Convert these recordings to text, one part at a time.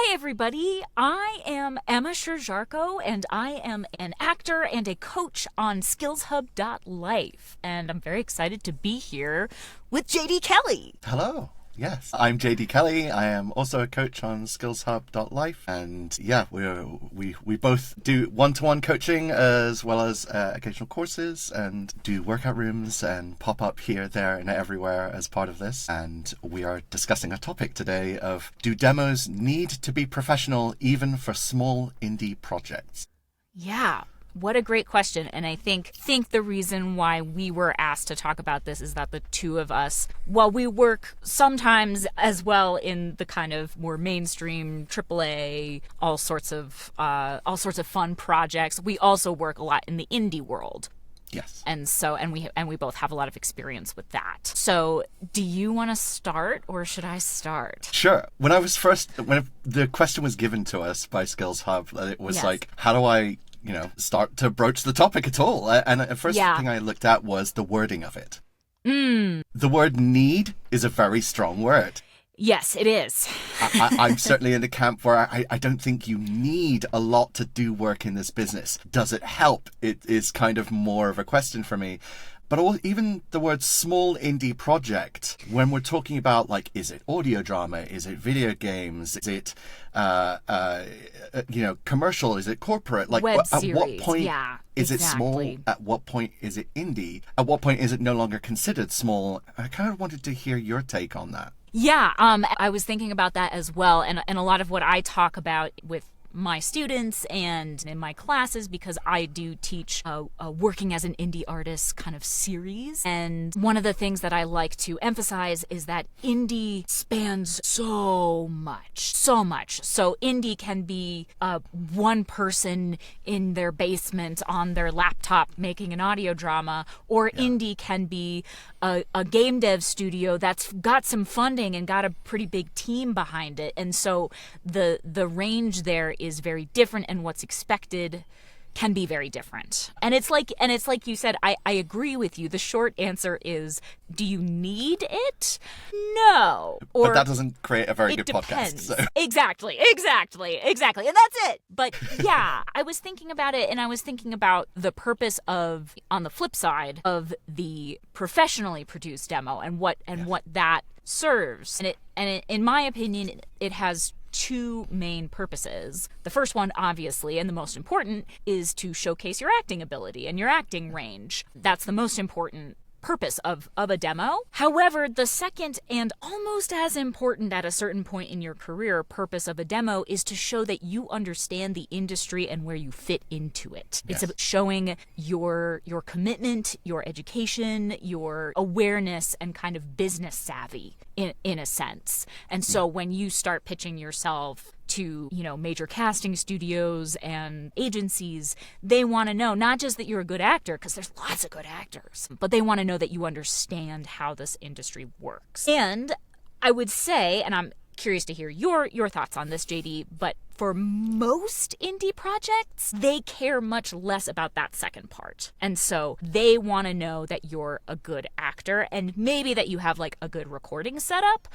Hi, everybody. I am Emma Sherr-Ziarko, and I am an actor and a coach on skillshub.life. And I'm very excited to be here with JD Kelly. Hello. Yes, I'm JD Kelly. I am also a coach on skillshub.life. And yeah, we both do one-to-one coaching as well as occasional courses and do workout rooms and pop up here, there, and everywhere as part of this. And we are discussing a topic today of, do demos need to be professional even for small indie projects? Yeah. What a great question. And I think the reason why we were asked to talk about this is that the two of us, while we work sometimes as well in the kind of more mainstream AAA, all sorts of fun projects, we also work a lot in the indie world. Yes. And we both have a lot of experience with that. So do you want to start or should I start? Sure. When the question was given to us by Skills Hub, it was like, how do I start to broach the topic at all? And the first thing I looked at was the wording of it. The word need is a very strong word. Yes, it is. I'm certainly in the camp where I don't think you need a lot to do work in this business. Does it help? It is kind of more of a question for me. But even the word small indie project, when we're talking about, like, is it audio drama? Is it video games? Is it, commercial? Is it corporate? Like, at what point is it small? At what point is it indie? At what point is it no longer considered small? I kind of wanted to hear your take on that. Yeah, I was thinking about that as well. And a lot of what I talk about with my students and in my classes, because I do teach a working as an indie artist kind of series. And one of the things that I like to emphasize is that indie spans so much. So indie can be one person in their basement on their laptop making an audio drama, or indie can be a game dev studio that's got some funding and got a pretty big team behind it. And so the range there is very different, and what's expected can be very different. And it's like you said, I agree with you. The short answer is, do you need it? No. But that doesn't create a very good depends. podcast. So. Exactly. And that's it. But yeah, I was thinking about it, and I was thinking about the purpose of, on the flip side, of the professionally produced demo and what that serves. And in my opinion, it has two main purposes. The first one, obviously, and the most important, is to showcase your acting ability and your acting range. That's the most important purpose of a demo. However, the second, and almost as important at a certain point in your career, purpose of a demo is to show that you understand the industry and where you fit into it. Yes. It's about showing your commitment, your education, your awareness, and kind of business savvy in a sense. And so when you start pitching yourself to, major casting studios and agencies, they want to know not just that you're a good actor, because there's lots of good actors, but they want to know that you understand how this industry works. And I would say, and I'm curious to hear your thoughts on this, JD, but for most indie projects, they care much less about that second part. And so they want to know that you're a good actor and maybe that you have like a good recording setup.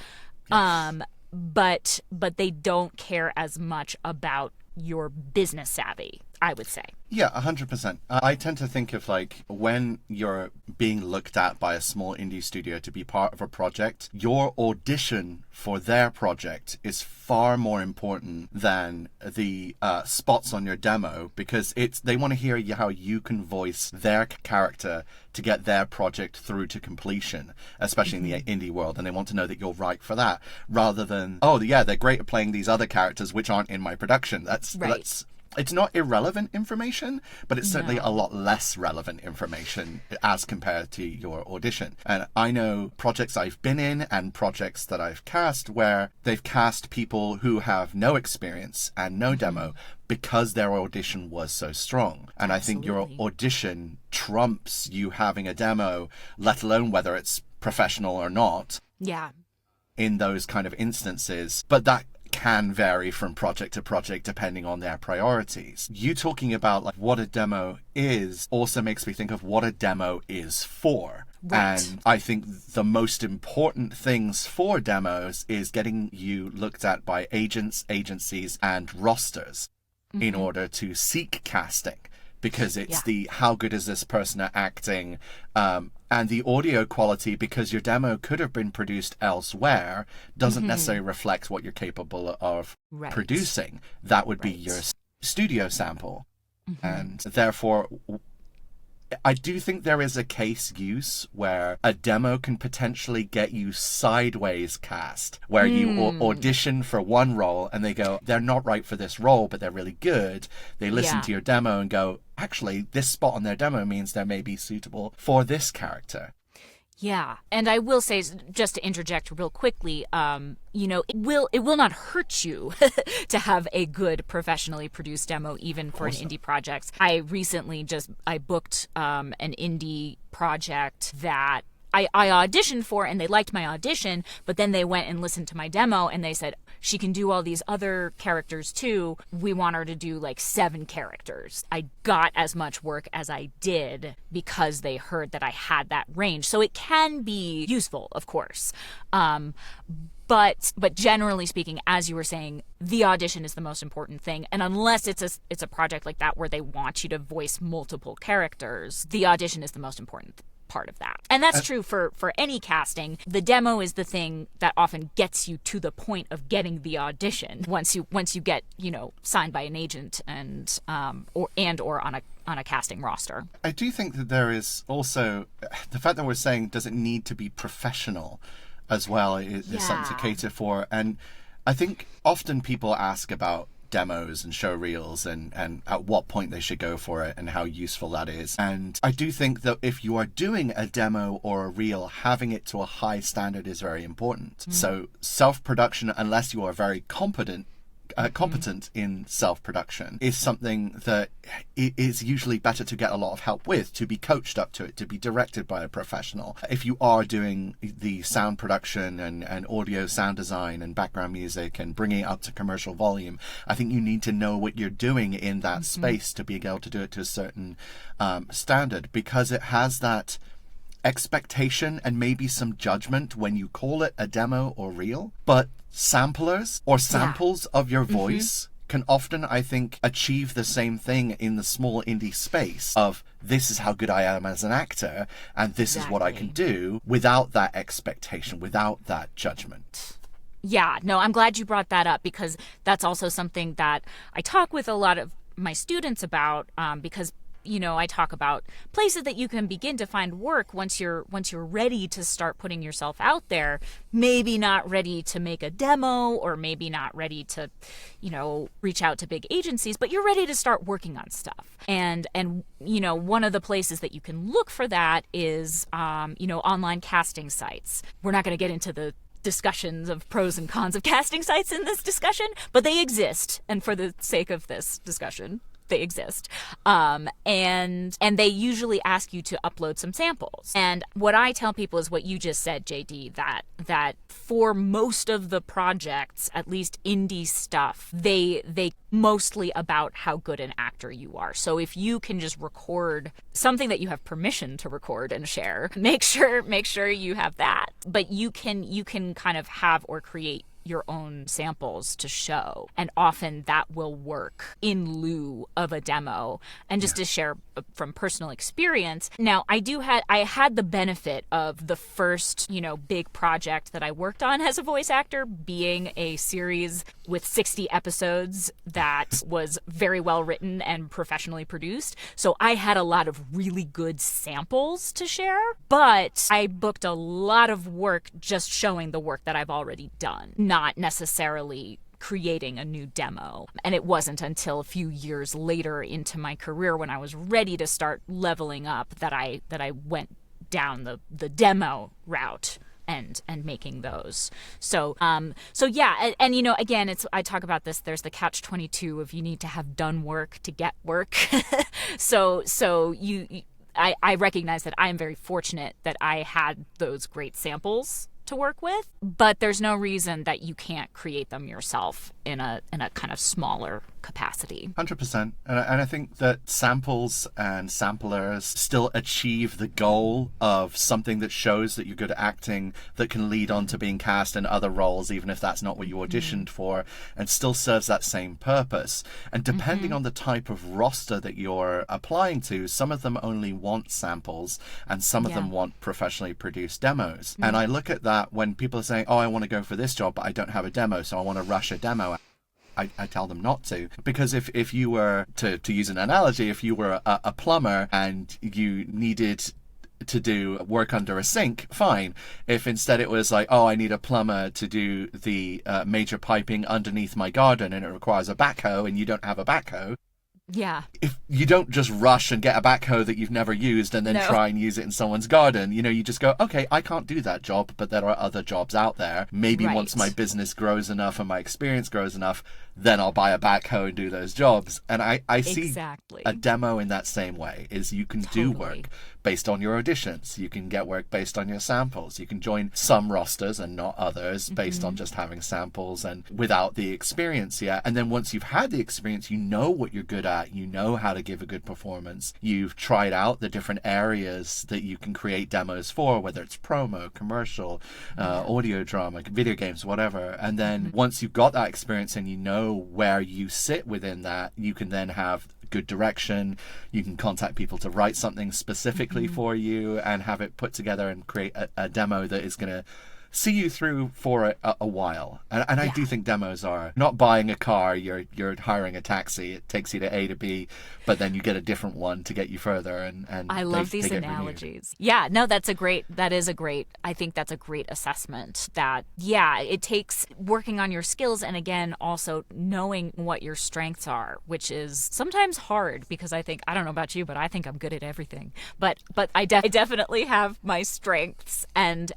Yes. But they don't care as much about your business savvy, I would say. Yeah, 100%. I tend to think of, like, when you're being looked at by a small indie studio to be part of a project, your audition for their project is far more important than the spots on your demo, because they want to hear how you can voice their character to get their project through to completion, especially in the indie world, and they want to know that you're right for that, rather than, oh yeah, they're great at playing these other characters which aren't in my production. That's it's not irrelevant information, but it's certainly a lot less relevant information as compared to your audition. And I know projects I've been in and projects that I've cast where they've cast people who have no experience and no demo because their audition was so strong. And I think your audition trumps you having a demo, let alone whether it's professional or not. Yeah. In those kind of instances. But that can vary from project to project depending on their priorities. You talking about like what a demo is also makes me think of what a demo is for. Right. And I think the most important things for demos is getting you looked at by agents, agencies, and rosters in order to seek casting. Because it's the how good is this person at acting, and the audio quality, because your demo could have been produced elsewhere, doesn't necessarily reflect what you're capable of producing. That would be your studio sample. And therefore, I do think there is a case use where a demo can potentially get you sideways cast, where you audition for one role and they go, they're not right for this role, but they're really good. They listen to your demo and go, actually, this spot on their demo means they may be suitable for this character. Yeah, and I will say, just to interject real quickly, it will not hurt you to have a good professionally produced demo, even for an indie project. I recently I booked an indie project that I auditioned for, and they liked my audition, but then they went and listened to my demo and they said, she can do all these other characters too. We want her to do like 7 characters. I got as much work as I did because they heard that I had that range. So it can be useful, of course. But generally speaking, as you were saying, the audition is the most important thing. And unless it's a project like that where they want you to voice multiple characters, the audition is the most important part of that. And that's true for any casting. The demo is the thing that often gets you to the point of getting the audition once you get, signed by an agent and or on a casting roster. I do think that there is also the fact that we're saying, does it need to be professional as well, is something to cater for. And I think often people ask about demos and show reels and at what point they should go for it and how useful that is. And I do think that if you are doing a demo or a reel, having it to a high standard is very important. So self-production, unless you are very competent in self-production, is something that is usually better to get a lot of help with, to be coached up to it, to be directed by a professional. If you are doing the sound production and audio sound design and background music and bringing it up to commercial volume, I think you need to know what you're doing in that space to be able to do it to a certain standard, because it has that expectation and maybe some judgment when you call it a demo or reel. But samplers or samples of your voice can often, I think, achieve the same thing in the small indie space of, this is how good I am as an actor and this is what I can do, without that expectation, without that judgment. Yeah, no, I'm glad you brought that up, because that's also something that I talk with a lot of my students about, because I talk about places that you can begin to find work once you're ready to start putting yourself out there. Maybe not ready to make a demo, or maybe not ready to, reach out to big agencies, but you're ready to start working on stuff. And one of the places that you can look for that is, online casting sites. We're not going to get into the discussions of pros and cons of casting sites in this discussion, but they exist. And for the sake of this discussion, they exist. And they usually ask you to upload some samples. And what I tell people is what you just said, JD, that for most of the projects, at least indie stuff, they mostly about how good an actor you are. So if you can just record something that you have permission to record and share, make sure you have that. But you can kind of have or create your own samples to show, and often that will work in lieu of a demo. And just to share from personal experience, now I had the benefit of the first big project that I worked on as a voice actor being a series with 60 episodes that was very well written and professionally produced. So I had a lot of really good samples to share, but I booked a lot of work just showing the work that I've already done, not necessarily creating a new demo. And it wasn't until a few years later into my career, when I was ready to start leveling up, that I went down the demo route and making those. So yeah, and again, I talk about this, there's the catch-22 of you need to have done work to get work. I recognize that I am very fortunate that I had those great samples to work with, but there's no reason that you can't create them yourself in a kind of smaller capacity. 100%. And I think that samples and samplers still achieve the goal of something that shows that you're good at acting, that can lead on to being cast in other roles, even if that's not what you auditioned for, and still serves that same purpose. And depending on the type of roster that you're applying to, some of them only want samples and some of them want professionally produced demos. And I look at that when people are saying, oh, I want to go for this job, but I don't have a demo, so I want to rush a demo. I tell them not to, because if you were, to use an analogy, if you were a plumber and you needed to do work under a sink, fine. If instead it was like, oh, I need a plumber to do the major piping underneath my garden and it requires a backhoe and you don't have a backhoe, yeah. If you don't just rush and get a backhoe that you've never used and then try and use it in someone's garden, you just go, okay, I can't do that job, but there are other jobs out there. Maybe once my business grows enough and my experience grows enough, then I'll buy a backhoe and do those jobs. And I see a demo in that same way, is you can do work based on your auditions. You can get work based on your samples. You can join some rosters and not others based on just having samples and without the experience yet. And then once you've had the experience, you know what you're good at. You know how to give a good performance. You've tried out the different areas that you can create demos for, whether it's promo, commercial, audio drama, video games, whatever. And then once you've got that experience and you know where you sit within that, you can then have good direction. You can contact people to write something specifically for you and have it put together and create a demo that is going to see you through for a while. And I do think demos are not buying a car, you're hiring a taxi. It takes you to A to B, but then you get a different one to get you further. And I love these analogies. Yeah, no, I think that's a great assessment that, it takes working on your skills and again, also knowing what your strengths are, which is sometimes hard because I don't know about you, but I think I'm good at everything. But I definitely have my strengths and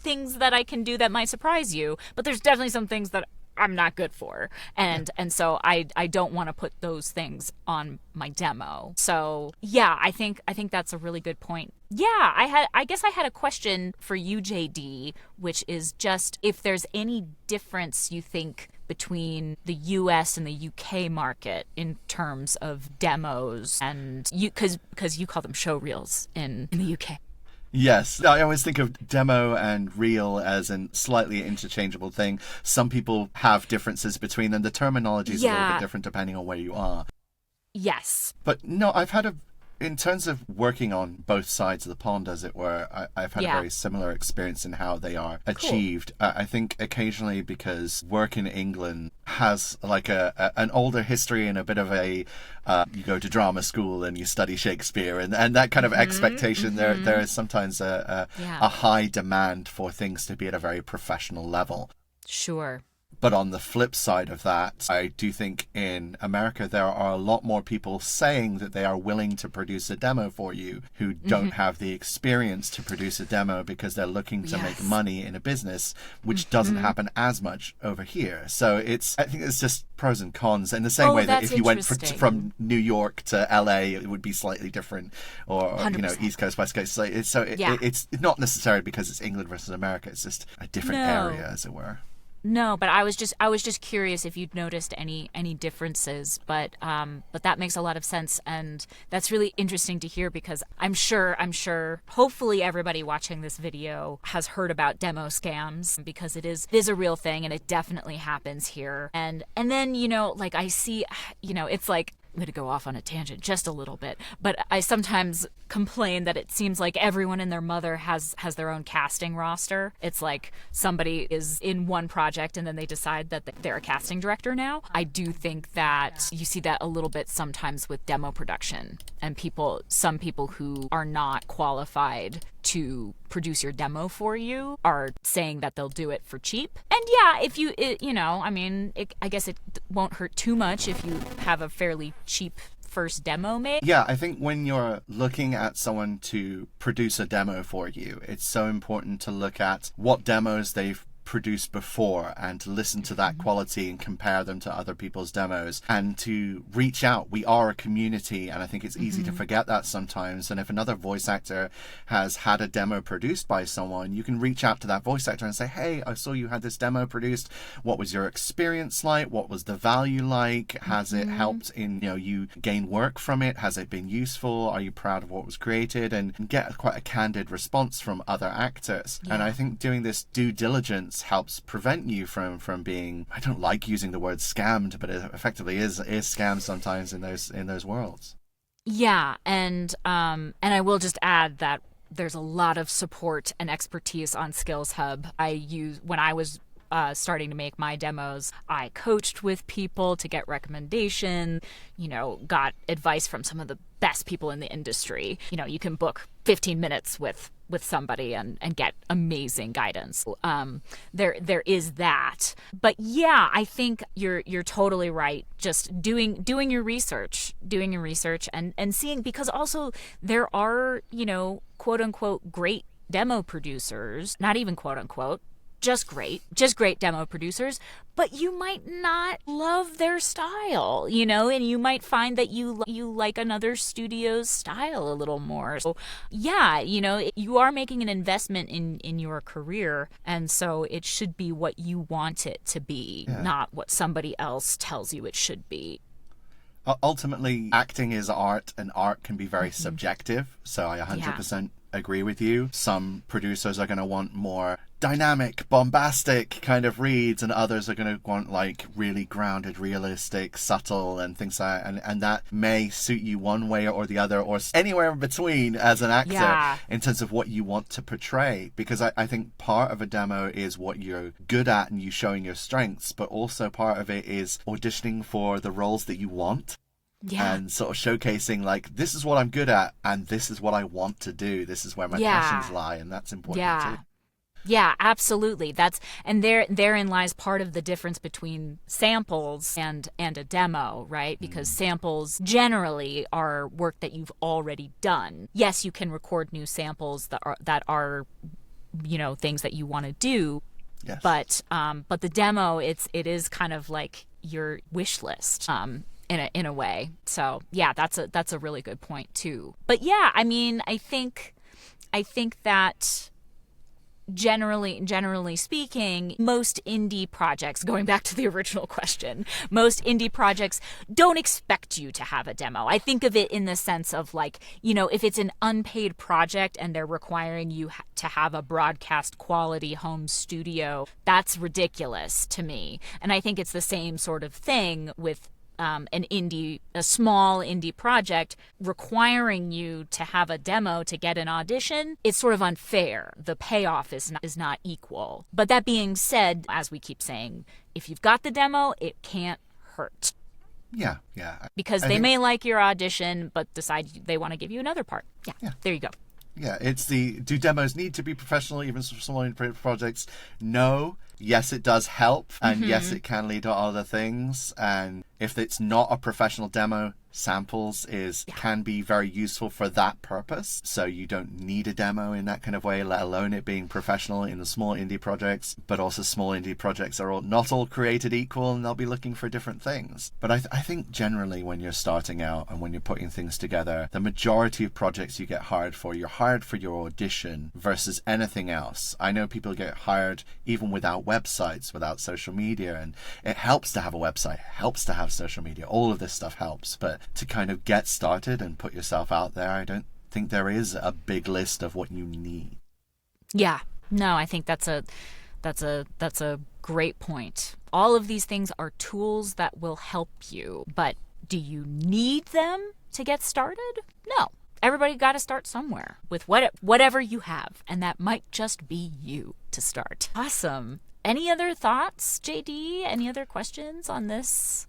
things that I can do that might surprise you, but there's definitely some things that I'm not good for, and so I don't want to put those things on my demo. So I think that's a really good point. I guess I had a question for you, JD, which is just if there's any difference you think between the US and the UK market in terms of demos, and because you call them show reels in the UK. Yes, I always think of demo and reel as a slightly interchangeable thing. Some people have differences between them. The terminology is a little bit different depending on where you are. Yes. But no, in terms of working on both sides of the pond, as it were, I've had a very similar experience in how they are achieved. I think occasionally because work in England has like an older history and a bit of a you go to drama school and you study Shakespeare and that kind of expectation. There is sometimes a high demand for things to be at a very professional level. Sure. But on the flip side of that, I do think in America there are a lot more people saying that they are willing to produce a demo for you who don't have the experience to produce a demo because they're looking to make money in a business, which doesn't happen as much over here. So I think it's just pros and cons. In the same way that if you went from New York to LA, it would be slightly different, or East Coast, West Coast. It's not necessarily because it's England versus America. It's just a different area, as it were. No, but I was just curious if you'd noticed any differences, but that makes a lot of sense, and that's really interesting to hear because I'm sure hopefully everybody watching this video has heard about demo scams because it is a real thing and it definitely happens here. And then I see it's like, I'm going to go off on a tangent just a little bit, but I sometimes complain that it seems like everyone and their mother has their own casting roster. It's like somebody is in one project and then they decide that they're a casting director now. I do think that you see that a little bit sometimes with demo production and some people who are not qualified to produce your demo for you are saying that they'll do it for cheap. And if I guess it won't hurt too much if you have a fairly cheap first demo made. Yeah, I think when you're looking at someone to produce a demo for you, it's so important to look at what demos they've produced before and to listen to that quality and compare them to other people's demos and to reach out. We are a community, and I think it's easy to forget that sometimes. And if another voice actor has had a demo produced by someone, you can reach out to that voice actor and say, hey, I saw you had this demo produced. What was your experience like? What was the value like? Has it helped in, you gain work from it? Has it been useful? Are you proud of what was created? And get quite a candid response from other actors. And I think doing this due diligence helps prevent you from being, I don't like using the word scammed, but it effectively is scammed sometimes in those worlds. Yeah, and I will just add that there's a lot of support and expertise on Skills Hub. When I was starting to make my demos, I coached with people to get recommendation, got advice from some of the best people in the industry. You can book 15 minutes with somebody and get amazing guidance. There is that. But yeah, I think you're totally right. Just doing your research and seeing, because also there are, quote unquote great demo producers, not even quote unquote, just great demo producers, but you might not love their style, and you might find that you like another studio's style a little more. So yeah, you are making an investment in your career, and so it should be what you want it to be, not what somebody else tells you it should be. Ultimately, acting is art, and art can be very subjective. So I 100% agree with you. Some producers are going to want more dynamic, bombastic kind of reads, and others are going to want like really grounded, realistic, subtle, and things like that. And that may suit you one way or the other, or anywhere in between as an actor in terms of what you want to portray. Because I think part of a demo is what you're good at and you showing your strengths, but also part of it is auditioning for the roles that you want. And sort of showcasing like, this is what I'm good at and this is what I want to do. This is where my passions lie, and that's important too. Yeah, absolutely. And therein lies part of the difference between samples and a demo, right? Because samples generally are work that you've already done. Yes, you can record new samples that are things that you want to do. Yes. But the demo, it is kind of like your wish list. In a way. So yeah, that's a really good point too. But yeah, I mean, I think that generally speaking, most indie projects, going back to the original question, most indie projects don't expect you to have a demo. I think of it in the sense of like, if it's an unpaid project and they're requiring you to have a broadcast quality home studio, that's ridiculous to me. And I think it's the same sort of thing with a small indie project requiring you to have a demo to get an audition. It's sort of unfair. The payoff is not equal. But that being said, as we keep saying, if you've got the demo, it can't hurt. Yeah. Because they may like your audition, but decide they want to give you another part. Yeah. There you go. Yeah, do demos need to be professional even for small indie projects? No. Yes, it does help, and yes, it can lead to other things. And if it's not a professional demo, samples can be very useful for that purpose. So you don't need a demo in that kind of way, let alone it being professional in the small indie projects. But also small indie projects are not all created equal, and they'll be looking for different things. But I think generally when you're starting out and when you're putting things together, the majority of projects you get hired for, you're hired for your audition versus anything else. I know people get hired even without websites, without social media, and it helps to have a website, it helps to have social media, all of this stuff helps. But to kind of get started and put yourself out there, I don't think there is a big list of what you need. Yeah, no, I think that's a great point. All of these things are tools that will help you, but do you need them to get started? No. Everybody got to start somewhere with whatever you have, and that might just be you to start. Awesome. Any other thoughts, JD? Any other questions on this?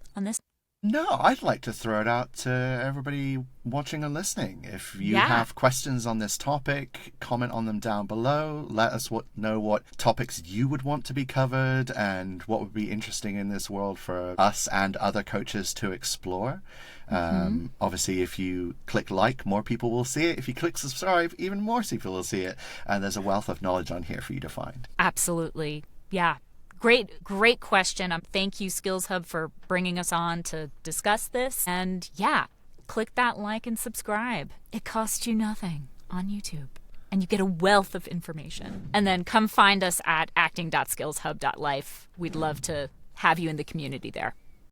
No, I'd like to throw it out to everybody watching and listening. If you have questions on this topic, comment on them down below. Let us know what topics you would want to be covered and what would be interesting in this world for us and other coaches to explore. Obviously, if you click like, more people will see it. If you click subscribe, even more people will see it. And there's a wealth of knowledge on here for you to find. Absolutely. Yeah. Great question. Thank you, Skills Hub, for bringing us on to discuss this. And yeah, click that like and subscribe. It costs you nothing on YouTube. And you get a wealth of information. And then come find us at acting.skillshub.life. We'd love to have you in the community there.